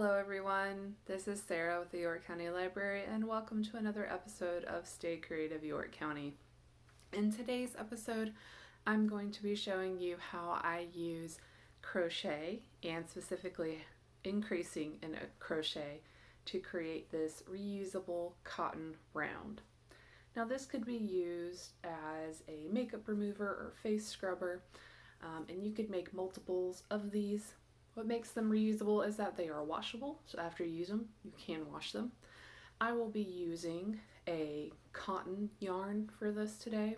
Hello everyone, this is Sarah with the York County Library and welcome to another episode of Stay Creative York County. In today's episode, I'm going to be showing you how I use crochet and specifically increasing in a crochet to create this reusable cotton round. Now this could be used as a makeup remover or face scrubber, and you could make multiples of these. What makes them reusable is that they are washable, so after you use them, you can wash them. I will be using a cotton yarn for this today.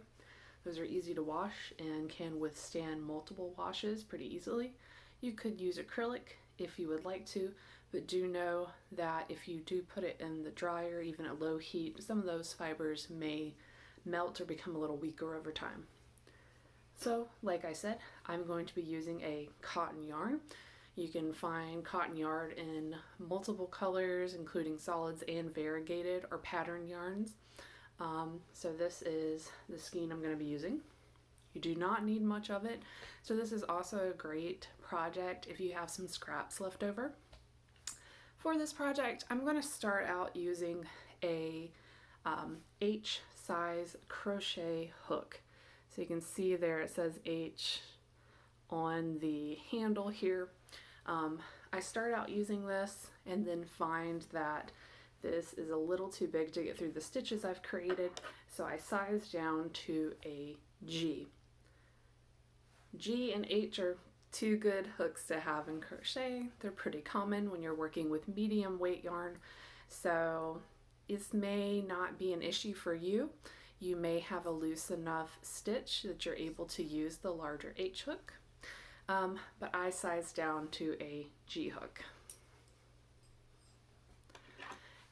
Those are easy to wash and can withstand multiple washes pretty easily. You could use acrylic if you would like to, but do know that if you do put it in the dryer, even at low heat, some of those fibers may melt or become a little weaker over time. So, like I said, I'm going to be using a cotton yarn. You can find cotton yarn in multiple colors, including solids and variegated or pattern yarns. So this is the skein I'm going to be using. You do not need much of it, so this is also a great project if you have some scraps left over. For this project, I'm going to start out using a H size crochet hook. So you can see there it says H on the handle here. I start out using this and then find that this is a little too big to get through the stitches I've created, so I size down to a G. G and H are two good hooks to have in crochet. They're pretty common when you're working with medium weight yarn, so this may not be an issue for you. You may have a loose enough stitch that you're able to use the larger H hook. But I sized down to a G hook.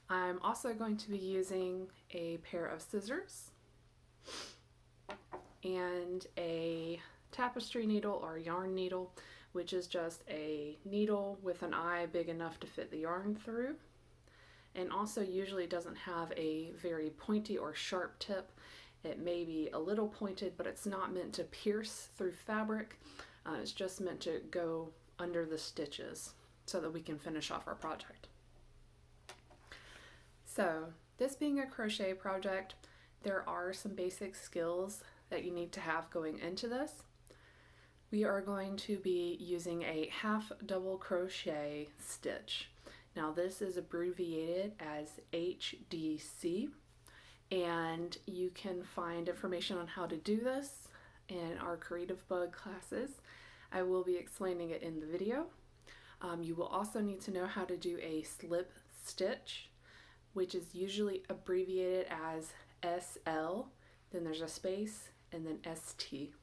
I'm also going to be using a pair of scissors and a tapestry needle or yarn needle, which is just a needle with an eye big enough to fit the yarn through, and also usually doesn't have a very pointy or sharp tip. It may be a little pointed, but it's not meant to pierce through fabric. It's just meant to go under the stitches so that we can finish off our project. So, this being a crochet project, there are some basic skills that you need to have going into this. We are going to be using a half double crochet stitch. Now this is abbreviated as HDC, and you can find information on how to do this in our Creative Bug classes. I will be explaining it in the video. You will also need to know how to do a slip stitch, which is usually abbreviated as SL, then there's a space, and then ST.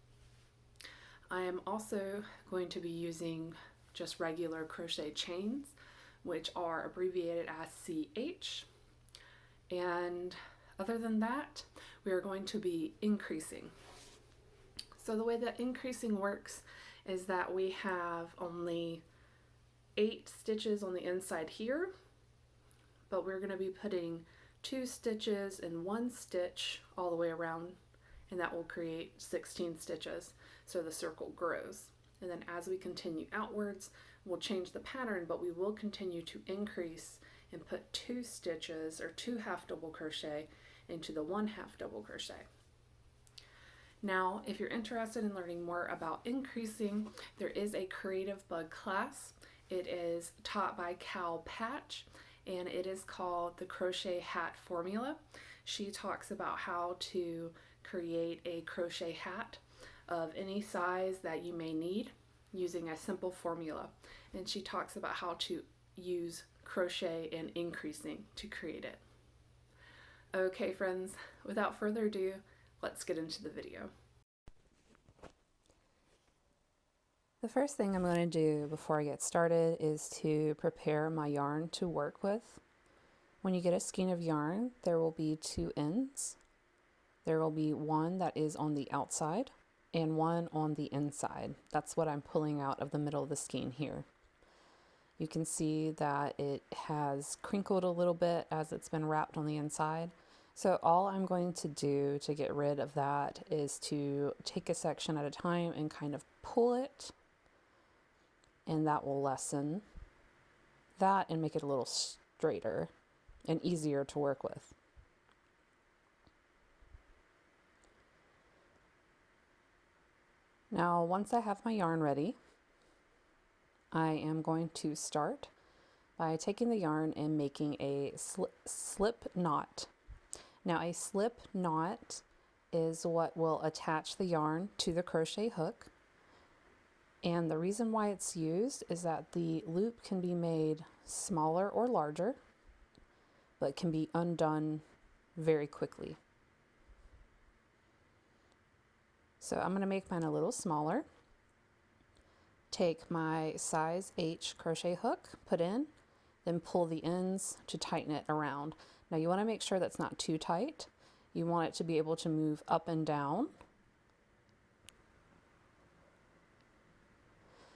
I am also going to be using just regular crochet chains, which are abbreviated as CH. And other than that, we are going to be increasing. So the way that increasing works is that we have only 8 stitches on the inside here, but we're going to be putting 2 stitches and 1 stitch all the way around, and that will create 16 stitches, so the circle grows. And then as we continue outwards, we'll change the pattern, but we will continue to increase and put 2 stitches or 2 half double crochet into the 1 half double crochet. Now, if you're interested in learning more about increasing, there is a Creative Bug class. It is taught by Cal Patch, and it is called the Crochet Hat Formula. She talks about how to create a crochet hat of any size that you may need using a simple formula. And she talks about how to use crochet and increasing to create it. Okay, friends, without further ado, let's get into the video. The first thing I'm going to do before I get started is to prepare my yarn to work with. When you get a skein of yarn, there will be 2 ends. There will be one that is on the outside and one on the inside. That's what I'm pulling out of the middle of the skein here. You can see that it has crinkled a little bit as it's been wrapped on the inside. So all I'm going to do to get rid of that is to take a section at a time and kind of pull it, and that will lessen that and make it a little straighter and easier to work with. Now, once I have my yarn ready, I am going to start by taking the yarn and making a slip knot. Now, a slip knot is what will attach the yarn to the crochet hook. And the reason why it's used is that the loop can be made smaller or larger, but can be undone very quickly. So I'm going to make mine a little smaller. Take my size H crochet hook, put in, then pull the ends to tighten it around. Now you want to make sure that's not too tight. You want it to be able to move up and down.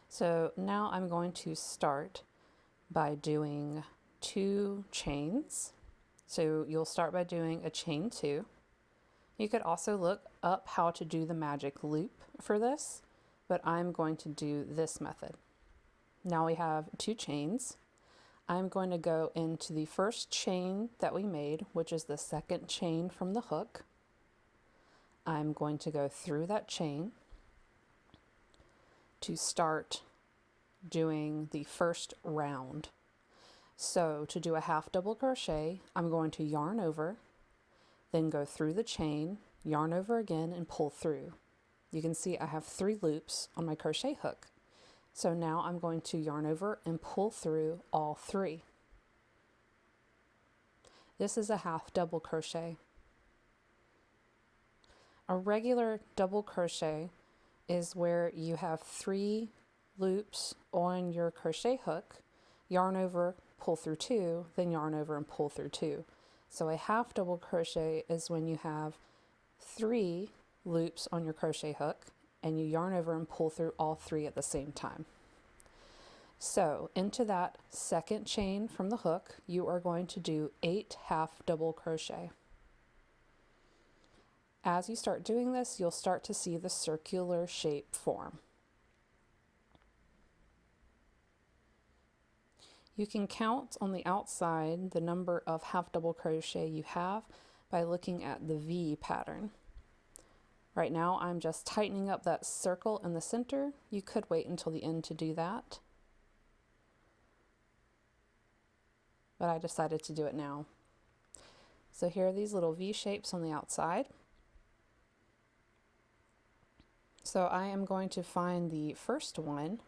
So now I'm going to start by doing 2 chains. So you'll start by doing a chain 2. You could also look up how to do the magic loop for this, but I'm going to do this method. Now we have 2 chains. I'm going to go into the first chain that we made, which is the second chain from the hook. I'm going to go through that chain to start doing the first round. So to do a half double crochet, I'm going to yarn over, then go through the chain, yarn over again, and pull through. You can see I have 3 loops on my crochet hook. So now I'm going to yarn over and pull through all 3. This is a half double crochet. A regular double crochet is where you have 3 loops on your crochet hook, yarn over, pull through 2, then yarn over and pull through 2. So a half double crochet is when you have 3 loops on your crochet hook and you yarn over and pull through all 3 at the same time. So into that second chain from the hook, you are going to do 8 half double crochet. As you start doing this, you'll start to see the circular shape form. You can count on the outside the number of half double crochet you have by looking at the V pattern. Right now I'm just tightening up that circle in the center. You could wait until the end to do that, but I decided to do it now. So here are these little V shapes on the outside. So I am going to find the first one,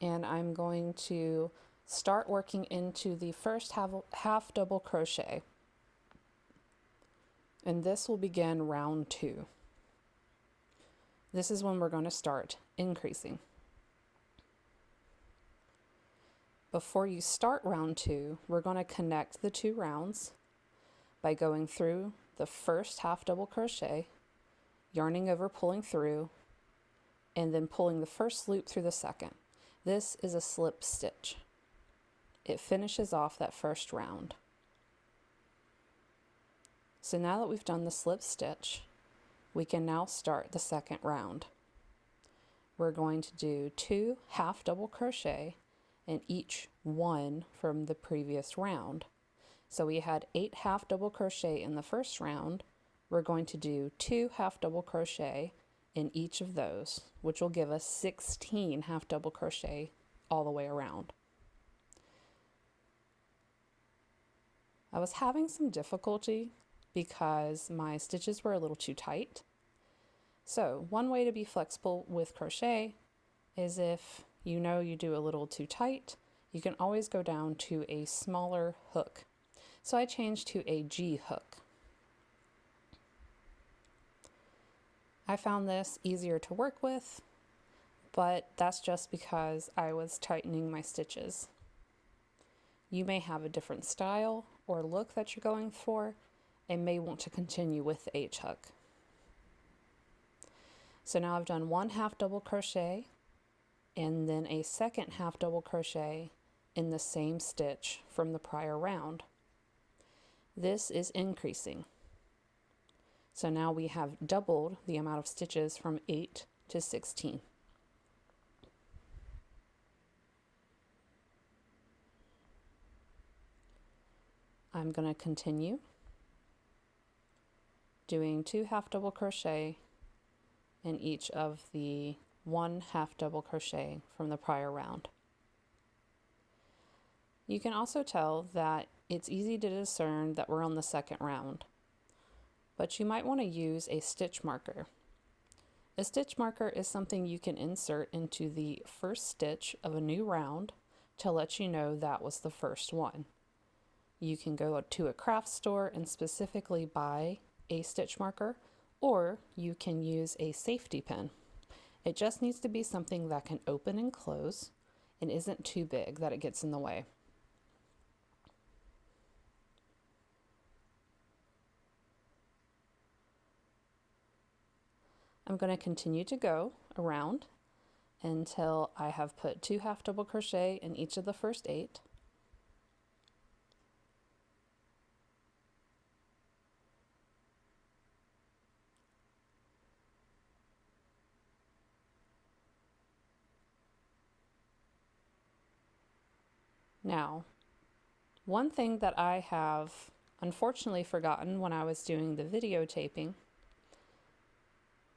and I'm going to start working into the first half double crochet. And this will begin round 2. This is when we're going to start increasing. Before you start round 2, we're going to connect the 2 rounds by going through the first half double crochet, yarning over, pulling through, and then pulling the first loop through the second. This is a slip stitch. It finishes off that first round. So now that we've done the slip stitch, we can now start the second round. We're going to do 2 half double crochet in each one from the previous round. So we had 8 half double crochet in the first round. We're going to do 2 half double crochet in each of those, which will give us 16 half double crochet all the way around. I was having some difficulty because my stitches were a little too tight. So one way to be flexible with crochet is if you know you do a little too tight, you can always go down to a smaller hook. So I changed to a G hook. I found this easier to work with, but that's just because I was tightening my stitches. You may have a different style or look that you're going for and may want to continue with the H hook. So now I've done 1 half double crochet and then a second half double crochet in the same stitch from the prior round. This is increasing. So now we have doubled the amount of stitches from 8 to 16. I'm going to continue doing 2 half double crochet in each of the 1 half double crochet from the prior round. You can also tell that it's easy to discern that we're on the second round, but you might want to use a stitch marker. A stitch marker is something you can insert into the first stitch of a new round to let you know that was the first one. You can go to a craft store and specifically buy a stitch marker, or you can use a safety pin. It just needs to be something that can open and close and isn't too big that it gets in the way. I'm going to continue to go around until I have put 2 half double crochet in each of the first 8. Now, one thing that I have unfortunately forgotten when I was doing the videotaping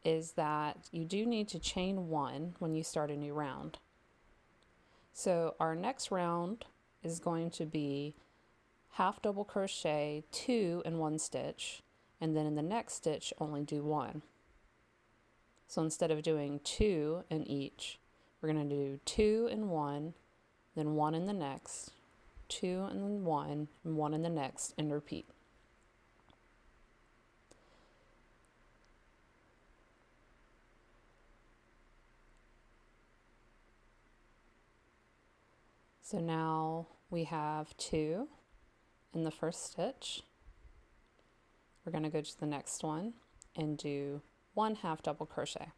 is that you do need to chain 1 when you start a new round. So our next round is going to be half double crochet 2 in 1 stitch, and then in the next stitch only do 1. So instead of doing 2 in each, we're going to do 2 in 1, then 1 in the next, 2 and then 1, and 1 in the next, and repeat. So now we have 2 in the first stitch. We're going to go to the next one and do 1 half double crochet.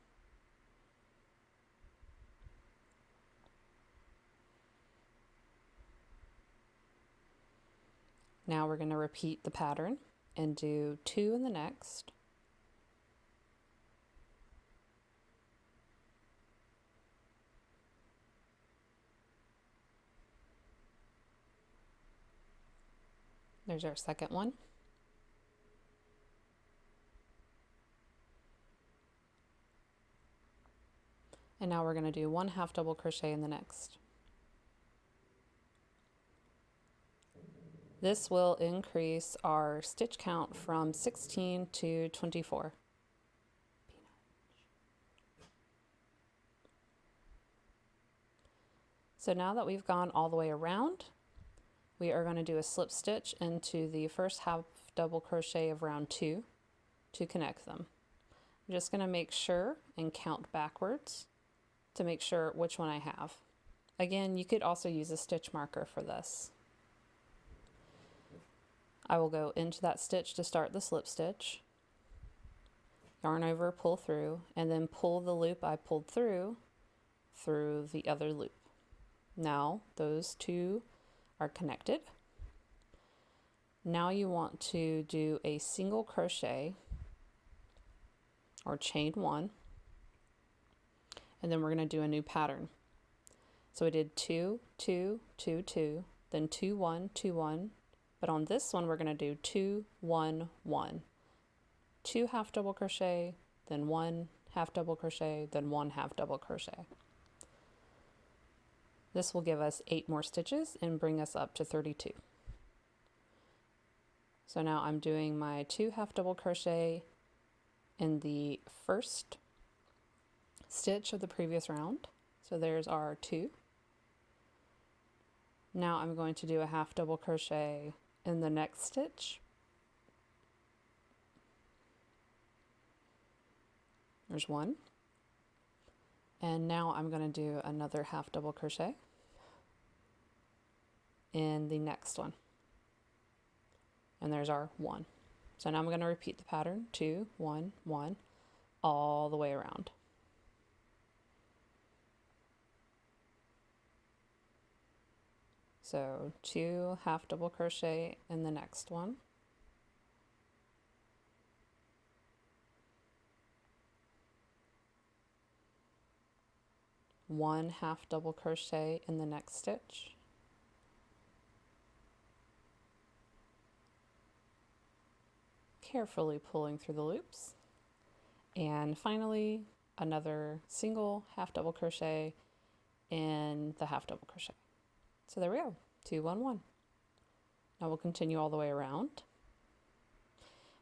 Now we're going to repeat the pattern and do 2 in the next, there's our second one, and now we're going to do 1 half double crochet in the next. This will increase our stitch count from 16 to 24. So now that we've gone all the way around, we are going to do a slip stitch into the first half double crochet of round 2 to connect them. I'm just going to make sure and count backwards to make sure which one I have. Again, you could also use a stitch marker for this. I will go into that stitch to start the slip stitch, yarn over, pull through, and then pull the loop I pulled through the other loop. Now those two are connected. Now you want to do a single crochet or chain 1, and then we're going to do a new pattern. So we did 2, 2, 2, 2, then 2, 1, 2, 1. But on this one, we're going to do 2, 1, 1. 2 half double crochet, then 1 half double crochet, then 1 half double crochet. This will give us 8 more stitches and bring us up to 32. So now I'm doing my 2 half double crochet in the first stitch of the previous round. So there's our 2. Now I'm going to do a half double crochet in the next stitch. There's 1. And now I'm going to do another half double crochet in the next one. And there's our 1. So now I'm going to repeat the pattern, 2, 1, 1, all the way around. So 2 half double crochet in the next one. One half double crochet in the next stitch. carefully pulling through the loops. And finally, another single half double crochet in the half double crochet. So there we go, 2, 1, 1. Now we'll continue all the way around.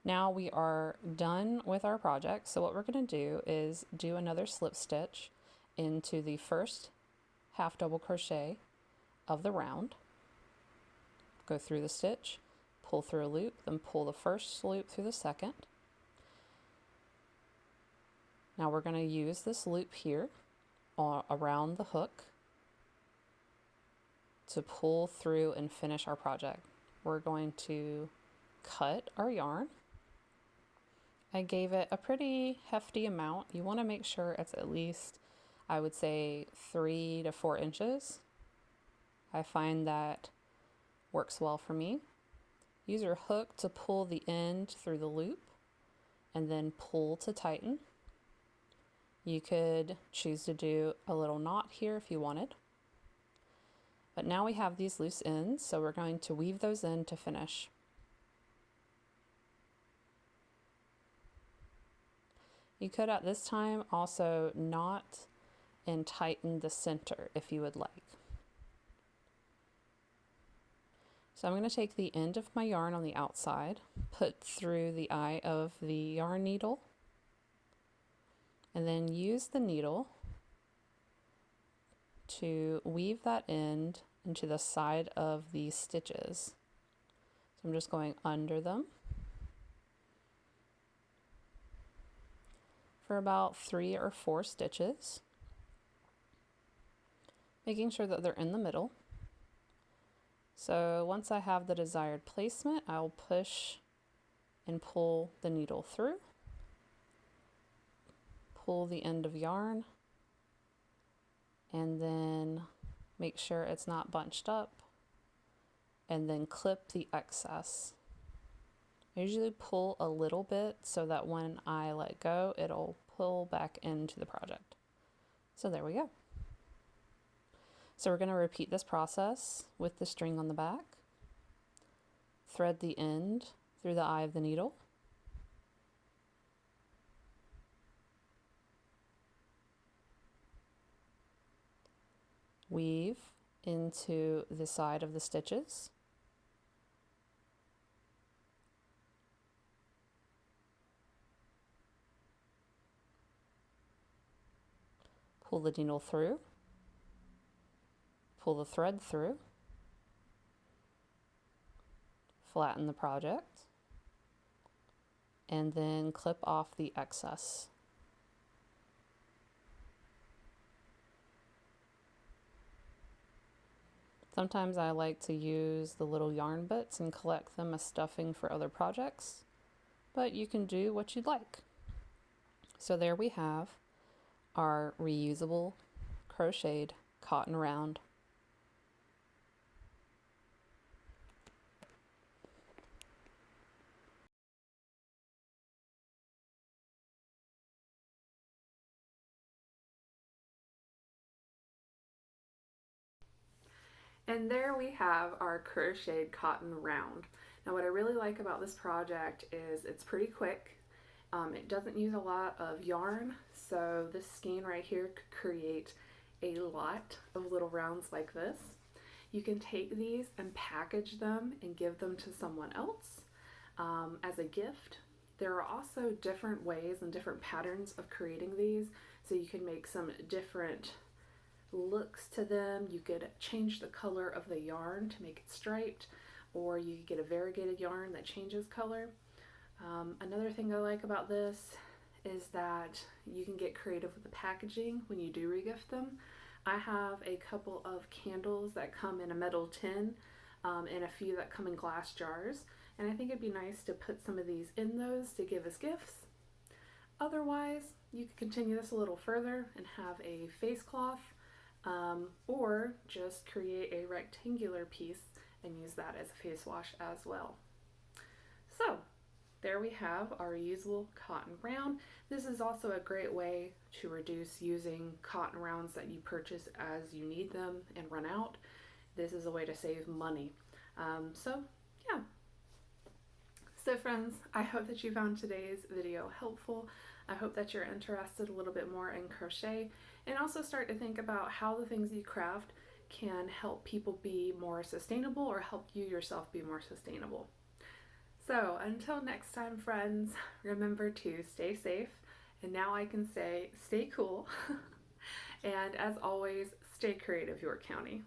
Now we are done with our project. So what we're going to do is do another slip stitch into the first half double crochet of the round. Go through the stitch, pull through a loop, then pull the first loop through the second. Now we're going to use this loop here around the hook to pull through and finish our project. We're going to cut our yarn. I gave it a pretty hefty amount. You want to make sure it's at least, I would say, 3 to 4 inches. I find that works well for me. Use your hook to pull the end through the loop and then pull to tighten. You could choose to do a little knot here if you wanted. But now we have these loose ends, so we're going to weave those in to finish. You could at this time also knot and tighten the center if you would like. So I'm going to take the end of my yarn on the outside, put through the eye of the yarn needle, and then use the needle to weave that end into the side of these stitches. So I'm just going under them for about 3 or 4 stitches, making sure that they're in the middle. So once I have the desired placement, I'll push and pull the needle through, pull the end of yarn, and then make sure it's not bunched up, and then clip the excess. I usually pull a little bit so that when I let go, it'll pull back into the project. So there we go. So we're going to repeat this process with the string on the back. Thread the end through the eye of the needle. Weave into the side of the stitches. Pull the needle through. Pull the thread through. Flatten the project. And then clip off the excess. Sometimes I like to use the little yarn bits and collect them as stuffing for other projects, but you can do what you'd like. So there we have our reusable crocheted cotton round. And there we have our crocheted cotton round. Now what I really like about this project is it's pretty quick. It doesn't use a lot of yarn, so this skein right here could create a lot of little rounds like this. You can take these and package them and give them to someone else as a gift. There are also different ways and different patterns of creating these, so you can make some different looks to them. You could change the color of the yarn to make it striped, or you could get a variegated yarn that changes color. Another thing I like about this is that you can get creative with the packaging when you do regift them. I have a couple of candles that come in a metal tin and a few that come in glass jars, and I think it'd be nice to put some of these in those to give as gifts. Otherwise, you could continue this a little further and have a face cloth, or just create a rectangular piece and use that as a face wash as well. So there we have our reusable cotton round. This is also a great way to reduce using cotton rounds that you purchase as you need them and run out. This is a way to save money. So yeah. So friends, I hope that you found today's video helpful. I hope that you're interested a little bit more in crochet and also start to think about how the things you craft can help people be more sustainable or help you yourself be more sustainable. So until next time, friends, remember to stay safe, and now I can say stay cool, and as always, stay creative, York County.